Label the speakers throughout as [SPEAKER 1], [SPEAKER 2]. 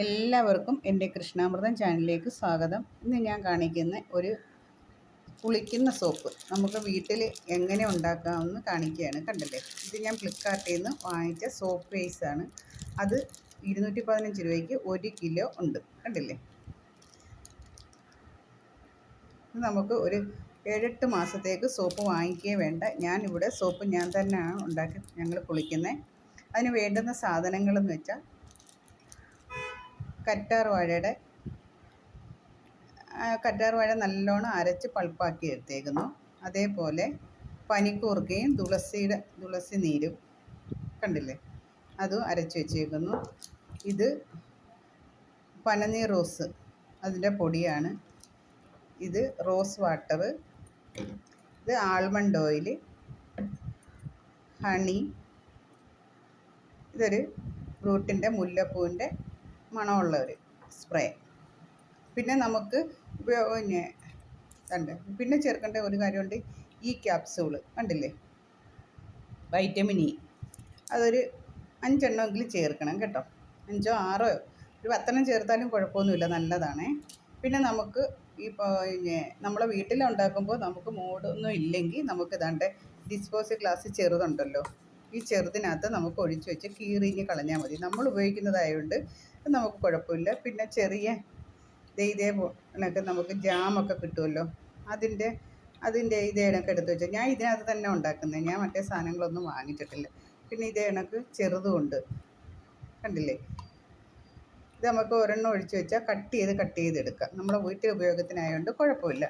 [SPEAKER 1] എല്ലാവർക്കും എൻ്റെ കൃഷ്ണാമൃതം ചാനലിലേക്ക് സ്വാഗതം. ഇന്ന് ഞാൻ കാണിക്കുന്ന ഒരു കുളിക്കുന്ന സോപ്പ് നമുക്ക് വീട്ടിൽ എങ്ങനെ ഉണ്ടാക്കാമെന്ന് കാണിക്കുകയാണ്. കണ്ടില്ലേ, ഇത് ഞാൻ ഫ്ലിപ്കാർട്ടിൽ നിന്ന് വാങ്ങിച്ച സോപ്പ് ബേസാണ്. അത് 215 രൂപയ്ക്ക് 1 കിലോ ഉണ്ട്. കണ്ടില്ലേ, ഇത് നമുക്ക് ഒരു 7-8 മാസത്തേക്ക് സോപ്പ് വാങ്ങിക്കുകയേ വേണ്ട. ഞാനിവിടെ സോപ്പ് ഞാൻ തന്നെയാണ് ഉണ്ടാക്കി ഞങ്ങൾ കുളിക്കുന്നത്. അതിന് വേണ്ടുന്ന സാധനങ്ങളെന്ന് വെച്ചാൽ കറ്റാർ വാഴ നല്ലോണം അരച്ച് പൾപ്പാക്കി എടുത്തേക്കുന്നു. അതേപോലെ പനിക്കൂർക്കയും തുളസി നീരും കണ്ടില്ലേ, അതും അരച്ച് വെച്ചേക്കുന്നു. ഇത് പനനീർ റോസ്, അതിൻ്റെ പൊടിയാണ്. ഇത് റോസ് വാട്ടർ, ഇത് ആൽമണ്ട് ഓയിൽ, ഹണി, ഇതൊരു ഫ്രൂട്ടിൻ്റെ മുല്ലപ്പൂവിൻ്റെ മണമുള്ള ഒരു സ്പ്രേ. പിന്നെ നമുക്ക് പിന്നെ ചേർക്കേണ്ട ഒരു കാര്യമുണ്ട്, ഈ ക്യാപ്സൂള് കണ്ടില്ലേ, വൈറ്റമിൻ ഇ. അതൊരു 5 എണ്ണമെങ്കിലും ചേർക്കണം കേട്ടോ. 5ഓ 6ഓ ഒരു 10 ചേർത്താലും കുഴപ്പമൊന്നുമില്ല, നല്ലതാണ്. പിന്നെ നമുക്ക് നമ്മളെ വീട്ടിലുണ്ടാക്കുമ്പോൾ നമുക്ക് മൂടൊന്നും ഇല്ലെങ്കിൽ നമുക്ക് ഇതാണ്ട് ഡിസ്പോസൽ ഗ്ലാസ് ചെറുതുണ്ടല്ലോ, ഈ ചെറുതിനകത്ത് നമുക്ക് ഒഴിച്ച് വെച്ച് കീറിഞ്ഞ് കളഞ്ഞാൽ മതി. നമ്മൾ ഉപയോഗിക്കുന്നതായതുകൊണ്ട് നമുക്ക് കുഴപ്പമില്ല. പിന്നെ ചെറിയ ഇതേപോലൊക്കെ നമുക്ക് ജാമൊക്കെ കിട്ടുമല്ലോ, അതിൻ്റെ ഇതേ കണക്ക് എടുത്ത് വെച്ചാൽ ഞാൻ ഇതിനകത്ത് തന്നെ ഉണ്ടാക്കുന്നത്, ഞാൻ മറ്റേ സാധനങ്ങളൊന്നും വാങ്ങിച്ചിട്ടില്ല. പിന്നെ ഇതേ കണക്ക് ചെറുതുമുണ്ട്, കണ്ടില്ലേ. ഇത് നമുക്ക് ഒരെണ്ണം ഒഴിച്ച് വെച്ചാൽ കട്ട് ചെയ്തെടുക്കാം. നമ്മളെ വീട്ടിൽ ഉപയോഗത്തിനായതുകൊണ്ട് കുഴപ്പമില്ല.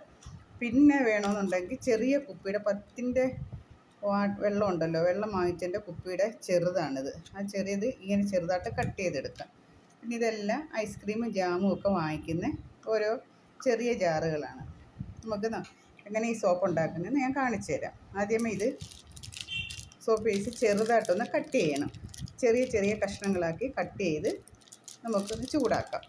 [SPEAKER 1] പിന്നെ വേണമെന്നുണ്ടെങ്കിൽ ചെറിയ കുപ്പിയുടെ 10ൻ്റെ വെള്ളം ഉണ്ടല്ലോ, വെള്ളം വാങ്ങിച്ചതിൻ്റെ കുപ്പിയുടെ ചെറുതാണിത്. ആ ചെറിയത് ഇങ്ങനെ ചെറുതായിട്ട് കട്ട് ചെയ്തെടുക്കാം. പിന്നെ ഇതെല്ലാം ഐസ്ക്രീമും ജാമും ഒക്കെ വാങ്ങിക്കുന്ന ഓരോ ചെറിയ ജാറുകളാണ്. നമുക്ക് എങ്ങനെ ഈ സോപ്പ് ഉണ്ടാക്കുന്നതെന്ന് ഞാൻ കാണിച്ചു തരാം. ആദ്യമേ ഇത് സോപ്പ് ബേസ് ചെറുതായിട്ടൊന്ന് കട്ട് ചെയ്യണം. ചെറിയ ചെറിയ കഷ്ണങ്ങളാക്കി കട്ട് ചെയ്ത് നമുക്കൊന്ന് ചൂടാക്കാം.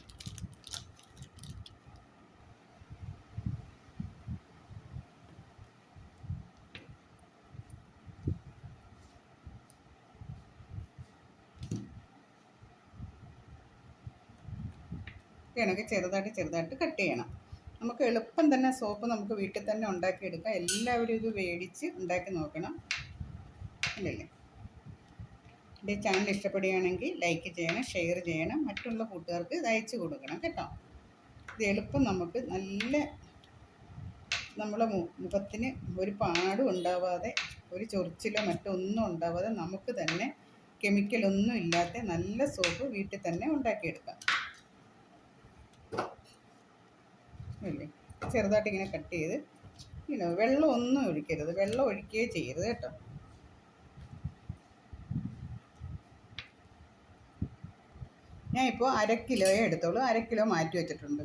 [SPEAKER 1] കണക്ക് ചെറുതായിട്ട് കട്ട് ചെയ്യണം. നമുക്ക് എളുപ്പം തന്നെ സോപ്പ് നമുക്ക് വീട്ടിൽ തന്നെ ഉണ്ടാക്കിയെടുക്കാം. എല്ലാവരും ഇത് മേടിച്ച് ഉണ്ടാക്കി നോക്കണം. അല്ലല്ലേ, എൻ്റെ ചാനൽ ഇഷ്ടപ്പെടുകയാണെങ്കിൽ ലൈക്ക് ചെയ്യണം, ഷെയർ ചെയ്യണം, മറ്റുള്ള കൂട്ടുകാർക്ക് ഇത് അയച്ചു കൊടുക്കണം കേട്ടോ. ഇത് എളുപ്പം നമുക്ക് നമ്മളെ മുഖത്തിന് ഒരു പാടും ഉണ്ടാവാതെ, ഒരു ചൊറിച്ചിലോ മറ്റൊന്നും ഉണ്ടാവാതെ നമുക്ക് തന്നെ കെമിക്കലൊന്നും ഇല്ലാത്ത നല്ല സോപ്പ് വീട്ടിൽ തന്നെ ഉണ്ടാക്കിയെടുക്കാം. അല്ലേ, ചെറുതായിട്ട് ഇങ്ങനെ കട്ട് ചെയ്ത് വെള്ളം ഒന്നും ഒഴിക്കരുത്, വെള്ളം ഒഴിക്കുകയേ ചെയ്യരുത് കേട്ടോ. ഞാൻ ഇപ്പോൾ 1/2 കിലോയെ എടുത്തോളൂ, 1/2 കിലോ മാറ്റി വെച്ചിട്ടുണ്ട്.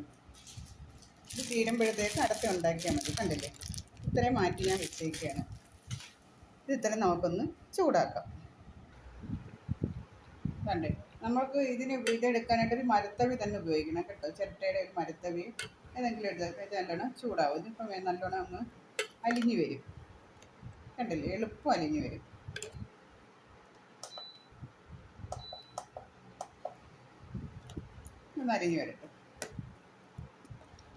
[SPEAKER 1] ഇത് തീരുമ്പോഴത്തേക്ക് അടുത്ത ഉണ്ടാക്കിയാൽ മതി. കണ്ടില്ലേ, ഇത്രയും മാറ്റി ഞാൻ വെച്ചേക്കുകയാണ്. ഇത് ഇത്രയും നമുക്കൊന്ന് ചൂടാക്കാം. കണ്ടേ, നമുക്ക് ഇതെടുക്കാനായിട്ടൊരു മരത്തവി തന്നെ ഉപയോഗിക്കണം കേട്ടോ. ചിരട്ടയുടെ ഒരു മരത്തവി ഏതെങ്കിലും എടുത്ത് നല്ലോണം ചൂടാവും. ഇതിപ്പം നല്ലോണം ഒന്ന് അലിഞ്ഞ് വരും. കണ്ടില്ലേ, എളുപ്പം അലിഞ്ഞ് വരും. ഒന്ന് അലിഞ്ഞ് വരട്ടെ.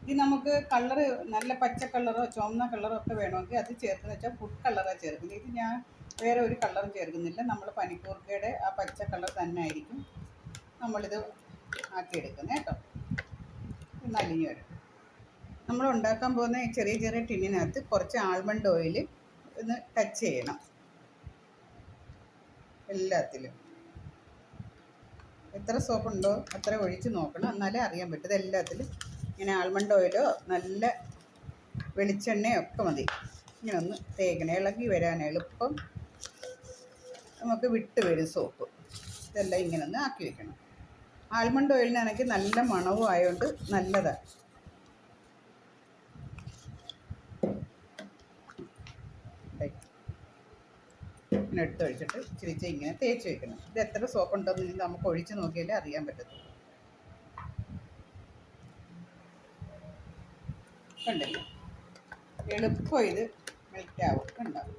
[SPEAKER 1] ഇത് നമുക്ക് കളറ് നല്ല പച്ച കളറോ ചുവന്ന കളറോ ഒക്കെ വേണമെങ്കിൽ അത് ചേർക്കുന്നത് വെച്ചാൽ ഫുഡ് കളറാണ് ചേർക്കുന്നത്. ഇത് ഞാൻ വേറെ ഒരു കളറും ചേർക്കുന്നില്ല. നമ്മൾ പനിക്കൂർക്കയുടെ ആ പച്ച കളർ തന്നെ ആയിരിക്കും നമ്മളിത് ആക്കിയെടുക്കുന്നത് കേട്ടോ. ഒന്ന് അലിഞ്ഞ് വരും. നമ്മൾ ഉണ്ടാക്കാൻ പോകുന്ന ചെറിയ ചെറിയ ടിന്നിനകത്ത് കുറച്ച് ആൽമണ്ട് ഓയിൽ ഒന്ന് ടച്ച് ചെയ്യണം. എല്ലാത്തിലും എത്ര സോപ്പുണ്ടോ അത്ര ഒഴിച്ച് നോക്കണം, എന്നാലേ അറിയാൻ പറ്റും. ഇത് എല്ലാത്തിലും ഇങ്ങനെ ആൽമണ്ട് ഓയിലോ നല്ല വെളിച്ചെണ്ണയോ ഒക്കെ മതി. ഇങ്ങനെ ഒന്ന് തേക്കണം, ഇളകി വരാൻ എളുപ്പം നമുക്ക് വിട്ട് വരും സോപ്പ്. ഇതെല്ലാം ഇങ്ങനെ ഒന്ന് ആക്കി വെക്കണം. ആൽമണ്ട് ഓയിലിനാണെങ്കിൽ നല്ല മണവും ആയതുകൊണ്ട് നല്ലതാണ്. ഇങ്ങനെ എടുത്തൊഴിച്ചിട്ട് ഇച്ചിരി ഇങ്ങനെ തേച്ച് വെക്കണം. ഇത് എത്ര സോപ്പ് ഉണ്ടെന്ന് നമുക്ക് ഒഴിച്ച് നോക്കിയാലേ അറിയാൻ പറ്റത്തുള്ളൂ. കണ്ടില്ലേ, എളുപ്പം ഇത് മെൽറ്റാവും. ഉണ്ടാവും.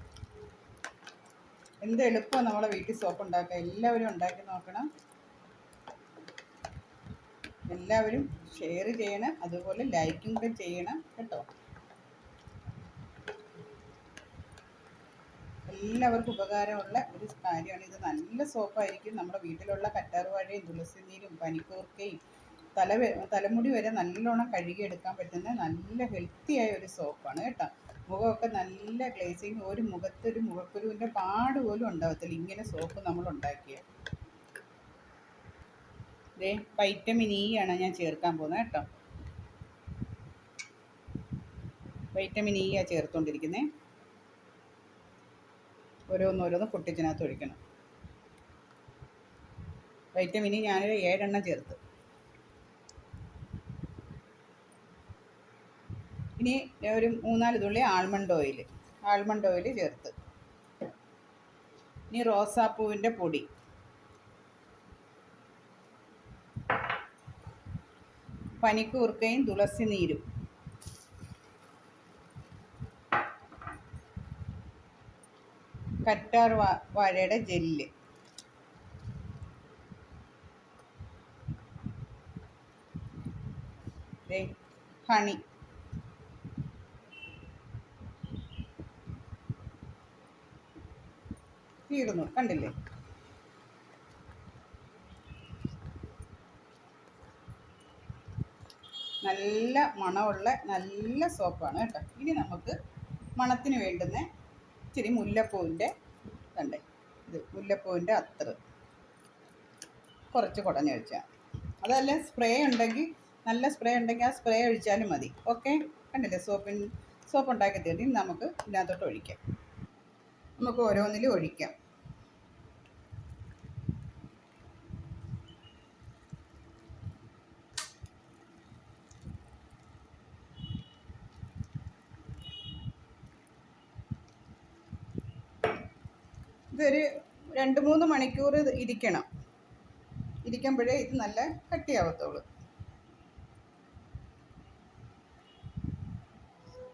[SPEAKER 1] എന്ത് എളുപ്പമാണ് നമ്മളെ വീട്ടിൽ സോപ്പ് ഉണ്ടാക്കുക. എല്ലാവരും ഉണ്ടാക്കി നോക്കണം. എല്ലാവരും ഷെയർ ചെയ്യണം, അതുപോലെ ലൈക്കും കൂടെ ചെയ്യണം കേട്ടോ. എല്ലാവർക്കും ഉപകാരമുള്ള ഒരു കാര്യമാണ് ഇത്. നല്ല സോപ്പായിരിക്കും. നമ്മുടെ വീട്ടിലുള്ള കറ്റാർവാഴയും തുളസിനീരും പനിക്കൂർക്കയും തലമുടി വരെ നല്ലോണം കഴുകിയെടുക്കാൻ പറ്റുന്ന നല്ല ഹെൽത്തിയായ ഒരു സോപ്പാണ് കേട്ടോ. മുഖമൊക്കെ നല്ല ഗ്ലേസിങ്, ഒരു മുഖത്തൊരു മുഖക്കുരുവിൻ്റെ പാട് പോലും ഉണ്ടാകത്തില്ല ഇങ്ങനെ സോപ്പ് നമ്മൾ ഉണ്ടാക്കിയത്. ഇതേ വൈറ്റമിൻ ഇ ആണ് ഞാൻ ചേർക്കാൻ പോകുന്നത് കേട്ടോ. വൈറ്റമിൻ ഇ ആണ് ചേർത്തുകൊണ്ടിരിക്കുന്നത്. ഓരോന്നോരോന്ന് പൊട്ടിച്ചിനകത്ത് ഒഴിക്കണം. വൈറ്റമിൻ ഇ ഞാനൊരു 7 എണ്ണം ചേർത്ത്. ഇനി ഒരു 3-4 തുള്ളി ആൽമണ്ട് ഓയിൽ ചേർത്ത്. ഇനി റോസാപ്പൂവിൻ്റെ പൊടി, പനിക്കൂർക്കയും തുളസി നീരും, കറ്റാർ വാഴയുടെ ജെല്ല്, ഹണി, തീർന്നു. കണ്ടില്ലേ? നല്ല മണമുള്ള നല്ല സോപ്പാണ് കേട്ടോ. ഇനി നമുക്ക് മണത്തിന് വേണ്ടുന്ന ഇച്ചിരി മുല്ലപ്പൂവിൻ്റെ മുല്ലപ്പൂവിൻ്റെ അത്തർ കുറച്ച് കുടഞ്ഞൊഴിച്ചാൽ, അതല്ല സ്പ്രേ ഉണ്ടെങ്കിൽ, നല്ല സ്പ്രേ ഉണ്ടെങ്കിൽ ആ സ്പ്രേ ഒഴിച്ചാലും മതി. ഓക്കെ, കണ്ടില്ലേ? സോപ്പ് ഉണ്ടാക്കി തീർത്തി നമുക്ക് ഇതിനകത്തോട്ട് ഒഴിക്കാം. നമുക്ക് ഓരോന്നിലും ഒഴിക്കാം. ഇതൊരു 2-3 മണിക്കൂർ ഇരിക്കുമ്പോഴേ ഇത് നല്ല കട്ടിയാവത്തുള്ളൂ.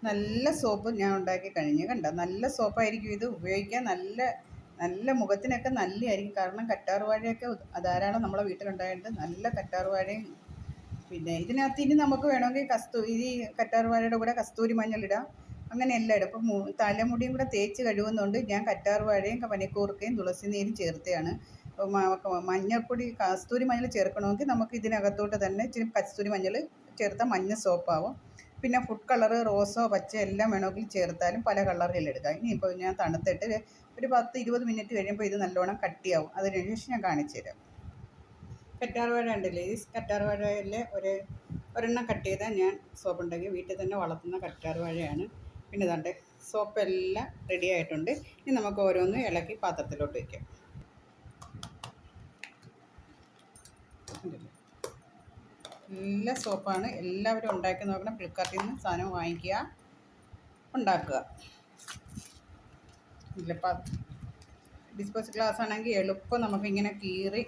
[SPEAKER 1] നല്ല സോപ്പ് ഞാൻ ഉണ്ടാക്കി കഴിഞ്ഞ് കണ്ടോ. നല്ല സോപ്പായിരിക്കും ഇത്. ഉപയോഗിക്കാൻ നല്ല മുഖത്തിനൊക്കെ നല്ലതായിരിക്കും. കാരണം കറ്റാർവാഴയൊക്കെ ധാരാളം നമ്മളെ വീട്ടിലുണ്ടായിട്ട് നല്ല കറ്റാർവാഴയും. പിന്നെ ഇതിനകത്ത് ഇനി നമുക്ക് വേണമെങ്കിൽ ഈ കറ്റാർവാഴയുടെ കൂടെ കസ്തൂരി മഞ്ഞളിടാം, അങ്ങനെ എല്ലാം ഇടും. അപ്പം തലമുടിയും കൂടെ തേച്ച് കഴുകുന്നതുകൊണ്ട് ഞാൻ കറ്റാർവാഴയും പനിക്കൂർക്കയും തുളസി നീരും ചേർത്തയാണ്. മഞ്ഞൾപ്പൊടി, കസ്തൂരി മഞ്ഞൾ ചേർക്കണമെങ്കിൽ നമുക്ക് ഇതിനകത്തോട്ട് തന്നെ ഇച്ചിരി കസ്തൂരി മഞ്ഞൾ ചേർത്താൽ മഞ്ഞ സോപ്പാവും. പിന്നെ ഫുഡ് കളറ് റോസോ പച്ച എല്ലാം വേണമെങ്കിൽ ചേർത്താലും പല കളറിലെടുക്കാം. ഇനിയിപ്പോൾ ഞാൻ തണുത്തിട്ട് ഒരു 10-20 മിനിറ്റ് കഴിയുമ്പോൾ ഇത് നല്ലോണം കട്ടിയാവും. അതിനുശേഷം ഞാൻ കാണിച്ചു തരാം. കറ്റാർവാഴ ഉണ്ടല്ലേ, ഈ കറ്റാർവാഴയിൽ ഒരെണ്ണം കട്ട് ചെയ്താൽ ഞാൻ സോപ്പ് ഉണ്ടാക്കി. വീട്ടിൽ തന്നെ വളർത്തുന്ന കറ്റാർവാഴയാണ്. പിന്നെ ഇതാണ്ട് സോപ്പെല്ലാം റെഡി ആയിട്ടുണ്ട്. ഇനി നമുക്ക് ഓരോന്നും ഇളക്കി പാത്രത്തിലോട്ട് വയ്ക്കാം. നല്ല സോപ്പാണ്. എല്ലാവരും ഉണ്ടാക്കി നോക്കണം. ഫ്ലിപ്കാർട്ടിൽ നിന്ന് സാധനം വാങ്ങിക്കുക, ഉണ്ടാക്കുക. ഡിസ്പോസ് ഗ്ലാസ് ആണെങ്കിൽ എളുപ്പം നമുക്കിങ്ങനെ കീറി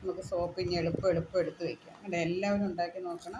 [SPEAKER 1] നമുക്ക് സോപ്പ് ഇനി എളുപ്പം എടുത്ത് വയ്ക്കാം. എല്ലാവരും ഉണ്ടാക്കി നോക്കണം.